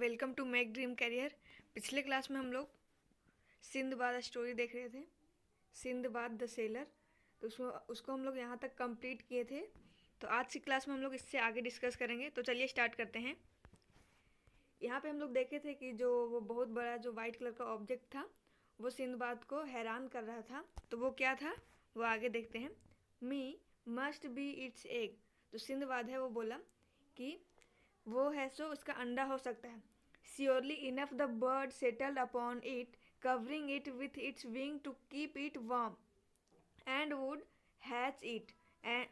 Welcome to make dream career. पिछले class में हम लोग सिंदबाद स्टोरी देख रहे थे, सिंदबाद द सेलर। तो उसको हम लोग यहाँ तक कंप्लीट किए थे। तो आज की क्लास में हम लोग इससे आगे डिस्कस करेंगे। तो चलिए स्टार्ट करते हैं। यहाँ पे हम लोग देखे थे कि जो वो बहुत बड़ा जो वाइट कलर का ऑब्जेक्ट था वो सिंदबाद को हैरान कर रहा था। तो वो क्या था वो आगे देखते हैं। मी मस्ट बी इट्स एग। तो सिंदबाद है वो बोला कि वो है सो उसका अंडा हो सकता है। Surely enough the bird settled upon it, covering it with its wing to keep it warm and would hatch it. And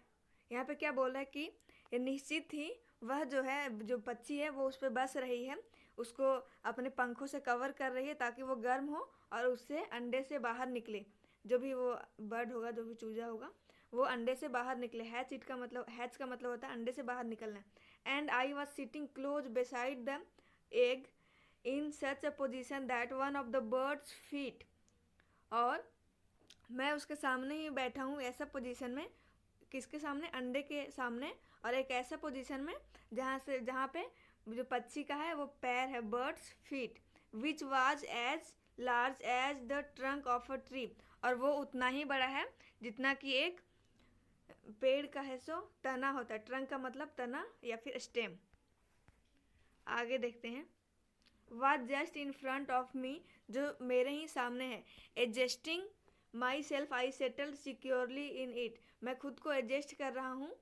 यहाँ पे क्या बोल रहा है कि ये निश्चित ही वह जो है जो पक्षी है वो उस पर बस रही है, उसको अपने पंखों से कवर कर रही है ताकि वो गर्म हो और उससे अंडे से बाहर निकले। जो भी वो बर्ड होगा, जो भी चूजा होगा, वो अंडे से बाहर निकले। हैच का मतलब होता है अंडे से बाहर निकलना। And I was sitting close beside the egg in such a position that one of the birds feet. और मैं उसके सामने ही बैठा हूँ ऐसा पोजीशन में, किसके सामने? अंडे के सामने। और एक ऐसा पोजीशन में जहाँ पे जो पक्षी का है वो पैर है, birds feet, which was as large as the trunk of a tree. और वो उतना ही बड़ा है जितना कि एक पेड़ का है सो तना होता है। ट्रंक का मतलब तना या फिर स्टेम। आगे देखते हैं। Was just in front of me, जो मेरे ही सामने है। Adjusting my self I settled securely in it. मैं खुद को एडजस्ट कर रहा हूँ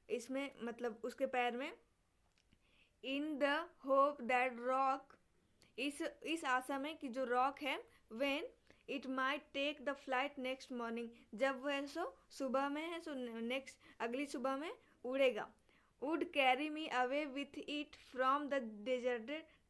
इसमें, मतलब उसके पैर में। In the hope that rock, इस आशा में कि जो रॉक है, when it might take the flight next morning, जब वह सो सुबह में है सो नेक्स्ट अगली सुबह में उड़ेगा। Would carry me away with it from the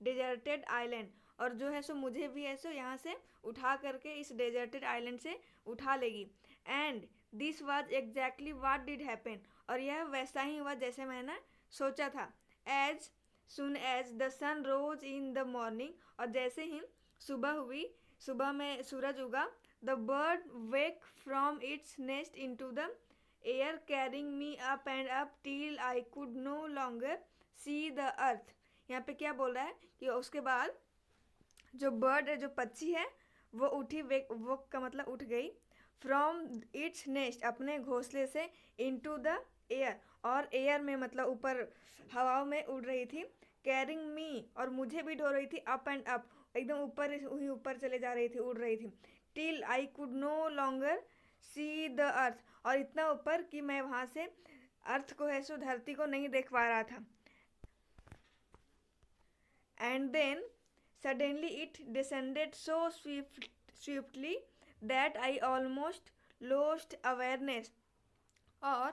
deserted island. और जो है सो मुझे भी है सो यहाँ से उठा करके इस डेजर्टेड आइलैंड से उठा लेगी। And this was exactly what did happen. और यह वैसा ही हुआ जैसे मैंने सोचा था। As soon as the sun rose in the morning. और जैसे ही सुबह हुई, सुबह में सूरज उगा, the bird wake from its nest into the air carrying me up and up till I could no longer see the earth. यहाँ पे क्या बोल रहा है कि उसके बाद जो बर्ड है, जो पक्षी है, वो उठी, वोक का मतलब उठ गई, फ्रॉम इट्स नेस्ट अपने घोंसले से, इनटू द एयर और एयर में मतलब ऊपर हवाओं में उड़ रही थी। कैरिंग मी और मुझे भी ढो रही थी, अप एंड अप एकदम ऊपर ही ऊपर चले जा रही थी, उड़ रही थी। Till I could no longer see the earth और इतना ऊपर कि मैं वहाँ से अर्थ को है सो धरती को नहीं देख पा रहा था। And then suddenly it descended so swiftly that I almost lost awareness। और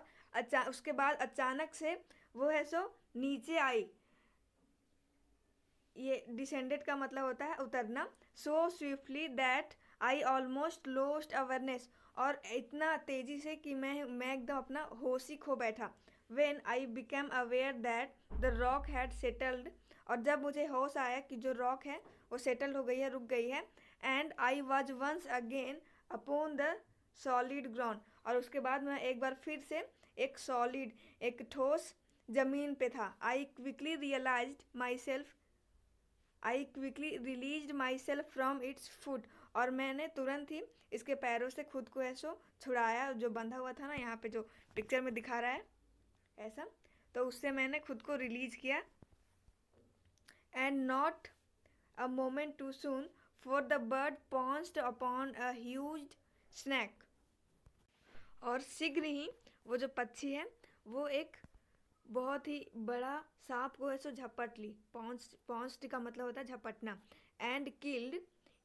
उसके बाद अचानक से वो है सो नीचे आई। ये डिसेंडेड का मतलब होता है उतरना। So swiftly that I almost lost awareness. और इतना तेजी से कि मैं एकदम अपना होश ही खो बैठा। When I became aware that the rock had settled. और जब मुझे होश आया कि जो रॉक है वो सेटल हो गई है, रुक गई है। And I was once again upon the solid ground. और उसके बाद मैं एक बार फिर से एक सॉलिड, एक ठोस जमीन पे था। I quickly released my self from its foot. और मैंने तुरंत ही इसके पैरों से खुद को ऐसो छुड़ाया, जो बंधा हुआ था ना, यहाँ पे जो पिक्चर में दिखा रहा है ऐसा, तो उससे मैंने खुद को रिलीज किया। And not a moment too soon for the bird pounced upon a huge snake. और शीघ्र ही वो जो पक्षी है वो एक बहुत ही बड़ा सांप को ऐसे झपट ली। पॉन्स्ड का मतलब होता है झपटना। And killed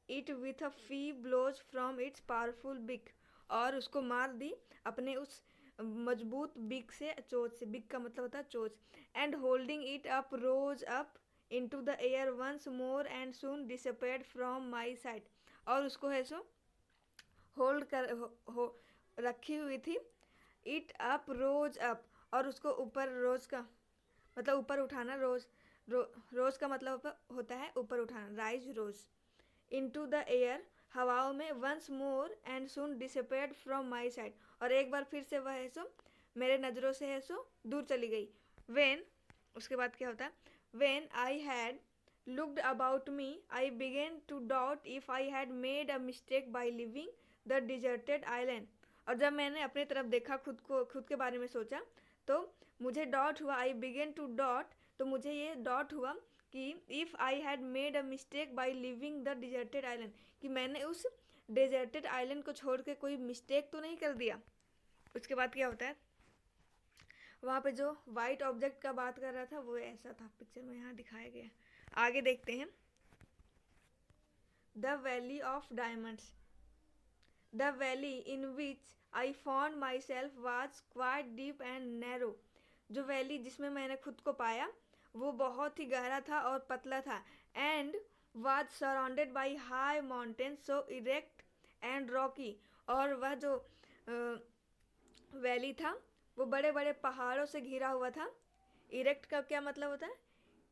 it with a few blows from its powerful beak. और उसको मार दी अपने उस मजबूत बिक से, चोंच से। बिक का मतलब होता है चोंच। And holding it up rose up into the air once more and soon disappeared from my sight. और उसको है सो होल्ड कर रखी हुई थी। इट अप रोज अप और उसको ऊपर, रोज का मतलब ऊपर उठाना, रोज का मतलब होता है ऊपर उठाना, rise rose. Into the air हवाओं में, once more and soon disappeared from my side. और एक बार फिर से वह है सो मेरे नज़रों से है सो दूर चली गई। वेन, उसके बाद क्या होता है? When I had looked about me, I began to doubt if I had made a mistake by leaving the deserted island. और जब मैंने अपनी तरफ देखा, खुद के बारे में सोचा, तो मुझे डॉट हुआ, आई बिगेन टू डॉट, तो मुझे ये डॉट हुआ कि if I had made a mistake by living the deserted island, कि मैंने उस डिजर्टेड आइलैंड को छोड़ के कोई मिस्टेक तो नहीं कर दिया। उसके बाद क्या होता है, वहाँ पे जो वाइट ऑब्जेक्ट का बात कर रहा था वो ऐसा था, पिक्चर में यहाँ दिखाया गया। आगे देखते हैं। The valley of diamonds. The valley in which I found my self was quite deep and narrow. जो वैली जिसमें मैंने खुद को पाया वो बहुत ही गहरा था और पतला था। And was surrounded by high mountain so erect and Rocky. और वह जो वैली था वो बड़े बड़े पहाड़ों से घिरा हुआ था। इरेक्ट का क्या मतलब होता है?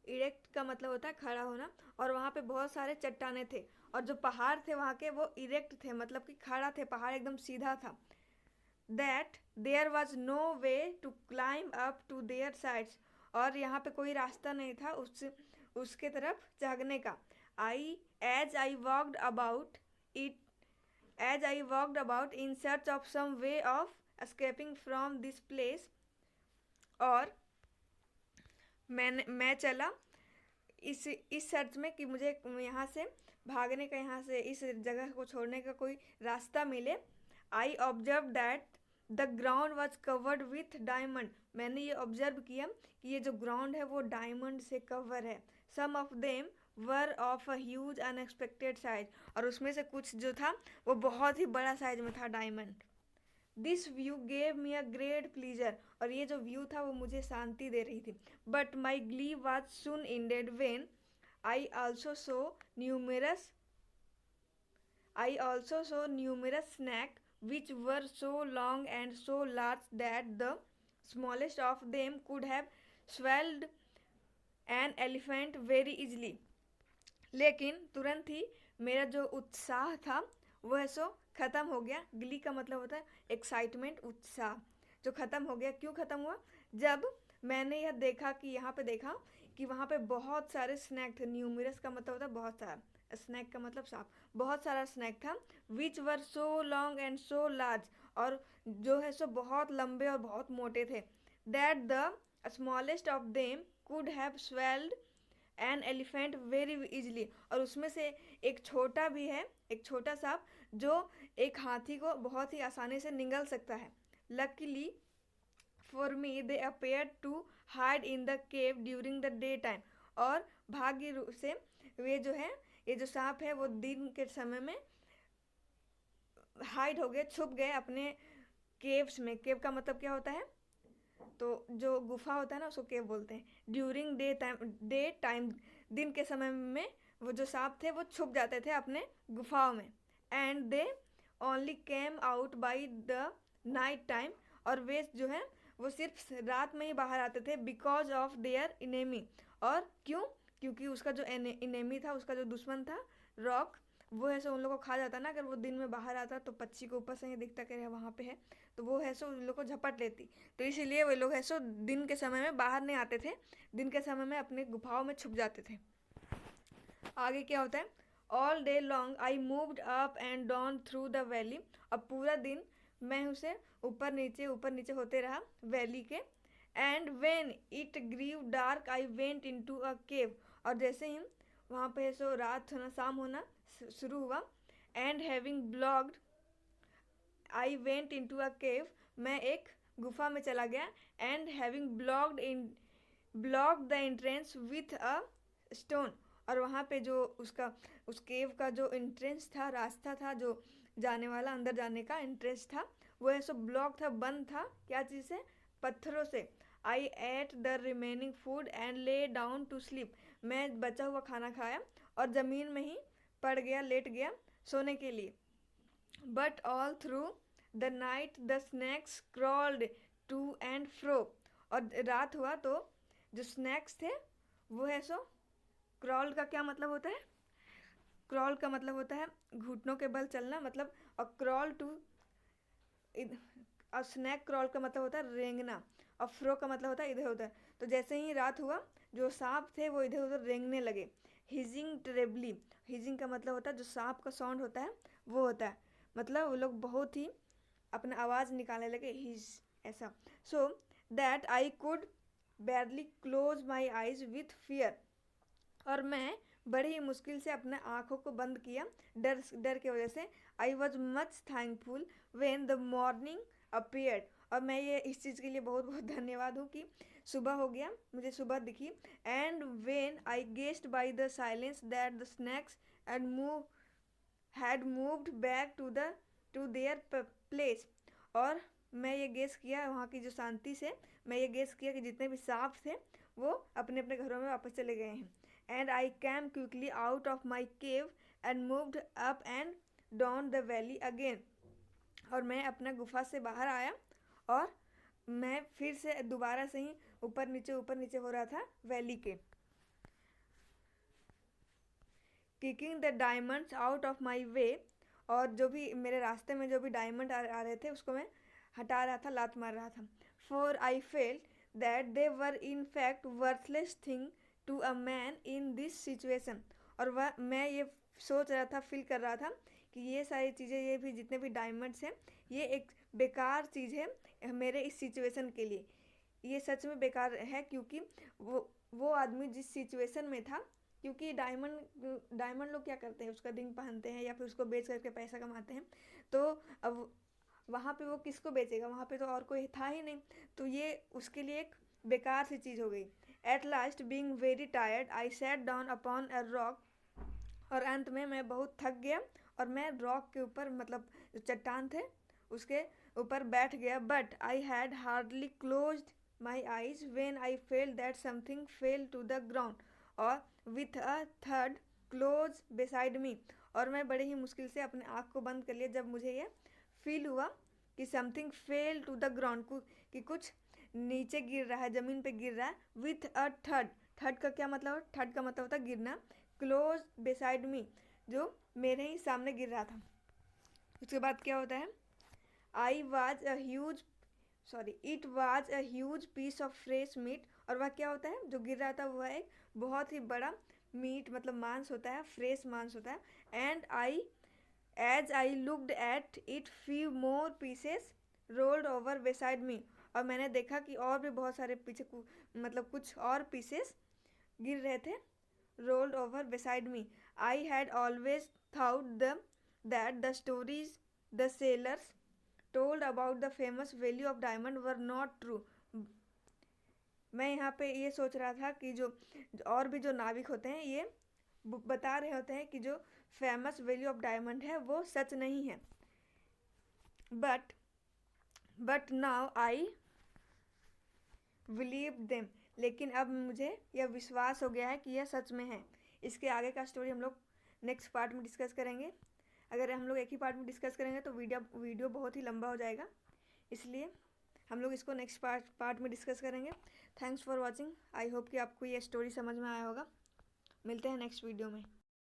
इरेक्ट का मतलब होता है खड़ा होना। और वहाँ पे बहुत सारे चट्टाने थे, और जो पहाड़ थे वहाँ के वो इरेक्ट थे, मतलब कि खड़ा थे, पहाड़ एकदम सीधा था। That there was no way to climb up to their sides. और यहाँ पे कोई रास्ता नहीं था उसके तरफ चढ़ने का। As I walked about in search of some way of escaping from this place, और मैं चला इस सर्च में कि मुझे यहाँ से भागने का, यहाँ से इस जगह को छोड़ने का कोई रास्ता मिले। I observe that the ground was covered with diamond. मैंने ये ऑब्जर्व किया कि ये जो ग्राउंड है वो डायमंड से कवर है। Some of them were of a huge unexpected size. और उसमें से कुछ जो था वो बहुत ही बड़ा साइज में था diamond. This view gave me a great pleaser. और ये जो व्यू था वो मुझे शांति दे रही थी। But my glee was soon ended when I also saw numerous snake which were so long and so large that the smallest of them could have swallowed an elephant very easily. लेकिन तुरंत ही मेरा जो उत्साह था वह सो ख़त्म हो गया। गिली का मतलब होता है एक्साइटमेंट, उत्साह, जो ख़त्म हो गया। क्यों ख़त्म हुआ? जब मैंने यह देखा कि यहाँ पे देखा कि वहाँ पे बहुत सारे स्नैक थे। न्यूमरस का मतलब होता है बहुत सारा, स्नैक का मतलब सांप। बहुत सारा स्नैक था। Which were so long and so large. और जो है सो बहुत लंबे और बहुत मोटे थे। That the smallest of them could have swelled an elephant very easily. और उसमें से एक छोटा भी है, एक छोटा सांप जो एक हाथी को बहुत ही आसानी से निगल सकता है। Luckily for me they appear to hide in the cave during the day time. और भाग्य रूप से वे जो है, ये जो सांप है वो दिन के समय में हाइड हो गए, छुप गए अपने केव्स में। केव का मतलब क्या होता है? तो जो गुफा होता है ना उसको केव बोलते हैं। ड्यूरिंग डे टाइम, दिन के समय में वो जो सांप थे वो छुप जाते थे अपने गुफाओं में। And they only came out by the night time. और वे जो है वो सिर्फ रात में ही बाहर आते थे। Because of their enemy. और क्यों? क्योंकि उसका जो इनेमी था, उसका जो दुश्मन था रॉक, वो है सो उन लोगों को खा जाता ना। अगर वो दिन में बाहर आता तो पक्षी को ऊपर से ही दिखता कि वहाँ पे है, तो वो है सो उन लोग को झपट लेती। तो इसीलिए वो लोग है सो दिन के समय में बाहर नहीं आते थे, दिन के समय में अपने गुफाओं में छुप जाते थे। आगे क्या होता है? All day long I moved up and down through the valley. अब पूरा दिन मैं उसे ऊपर नीचे होते रहा वैली के। And when it grew dark I went into a cave. और जैसे ही वहाँ पे सो रात होना, शाम होना शुरू हुआ। And having blocked I went into a cave. मैं एक गुफा में चला गया। And having blocked the entrance with a stone. और वहाँ पे जो उस केव का जो एंट्रेंस था, रास्ता था जो जाने वाला, अंदर जाने का एंट्रेंस था, वो ऐसा ब्लॉक था, बंद था। क्या चीज़ से? पत्थरों से। I ate the remaining food and lay down to sleep. मैं बचा हुआ खाना खाया और ज़मीन में ही पड़ गया, लेट गया सोने के लिए। But all through the night the snakes crawled to and fro. और रात हुआ तो जो स्नैक्स थे वो है सो, क्रॉल का क्या मतलब होता है? क्रॉल का मतलब होता है घुटनों के बल चलना, मतलब। और क्रॉल टू, और स्नैक क्रॉल का मतलब होता है रेंगना, और फ्रो का मतलब होता है इधर उधर। तो जैसे ही रात हुआ जो सांप थे वो इधर उधर रेंगने लगे। Hissing terribly. हिजिंग का मतलब होता है जो सांप का साउंड होता है वो होता है, मतलब वो लोग बहुत ही अपना आवाज़ निकालने लगे, हिज ऐसा। So that I could बैरली close my eyes with fear, और मैं बड़े ही मुश्किल से अपने आँखों को बंद किया डर की वजह से। I was much thankful when the morning appeared, और मैं ये इस चीज़ के लिए बहुत बहुत धन्यवाद हूँ कि सुबह हो गया, मुझे सुबह दिखी। And when I guessed by the silence that the snakes end had moved back to their place, और मैं ये गेस किया वहाँ की जो शांति से, मैं ये गेस किया कि जितने भी सांप थे वो अपने अपने घरों में वापस चले गए हैं। And I came quickly out of my cave and moved up and down the valley again, और मैं अपना गुफा से बाहर आया और मैं फिर से दोबारा से ही ऊपर नीचे हो रहा था वैली के। Kicking the diamonds out of my way, और जो भी मेरे रास्ते में जो भी डायमंड आ रहे थे उसको मैं हटा रहा था, लात मार रहा था। For I felt that they were in fact worthless thing to a man in this situation, और वह मैं ये सोच रहा था, फील कर रहा था कि ये सारी चीज़ें, ये भी जितने भी डायमंड्स हैं ये एक बेकार चीज़ है मेरे इस सिचुएशन के लिए। ये सच में बेकार है, क्योंकि वो आदमी जिस सिचुएशन में था, क्योंकि डायमंड लोग क्या करते हैं, उसका रिंग पहनते हैं या फिर उसको बेच करके पैसा कमाते हैं, तो अब वहाँ पे वो किसको बेचेगा, वहाँ पे तो और कोई था ही नहीं, तो ये उसके लिए एक बेकार सी चीज़ हो गई। At last being very tired I sat down upon a rock, और अंत में मैं बहुत थक गया और मैं रॉक के ऊपर, मतलब जो चट्टान थे उसके ऊपर बैठ गया। But I had hardly closed my eyes when I felt that something fell to the ground, और विथ अ थर्ड क्लोज बिसाइड मी, और मैं बड़े ही मुश्किल से अपने आँख को बंद कर लिया जब मुझे ये फील हुआ कि something fell to the ground, कि कुछ नीचे गिर रहा है, ज़मीन पे गिर रहा है। विथ अ थर्ड का क्या मतलब है? थर्ड का मतलब होता है गिरना। क्लोज बिसाइड मी, जो मेरे ही सामने गिर रहा था। उसके बाद क्या होता है, it was a huge piece of fresh meat, और वह क्या होता है जो गिर रहा था, वह एक बहुत ही बड़ा मीट, मतलब मांस होता है, फ्रेश मांस होता है। And as I looked at it few more pieces rolled over beside me, और मैंने देखा कि और भी बहुत सारे पीछे मतलब कुछ और पीसेस गिर रहे थे, rolled over beside me. I had always thought that the stories the sellers told about the famous value of diamond were not true. मैं यहाँ पे ये सोच रहा था कि जो और भी जो नाविक होते हैं ये बता रहे होते हैं कि जो फेमस वैल्यू ऑफ डायमंड है वो सच नहीं है। But now I believe them, लेकिन अब मुझे यह विश्वास हो गया है कि यह सच में है। इसके आगे का स्टोरी हम लोग नेक्स्ट पार्ट में डिस्कस करेंगे। अगर हम लोग एक ही पार्ट में डिस्कस करेंगे तो वीडियो बहुत ही लंबा हो जाएगा, इसलिए हम लोग इसको नेक्स्ट पार्ट में डिस्कस करेंगे। Thanks for watching. I hope कि आपको ये स्टोरी समझ में आया होगा। मिलते हैं नेक्स्ट वीडियो में।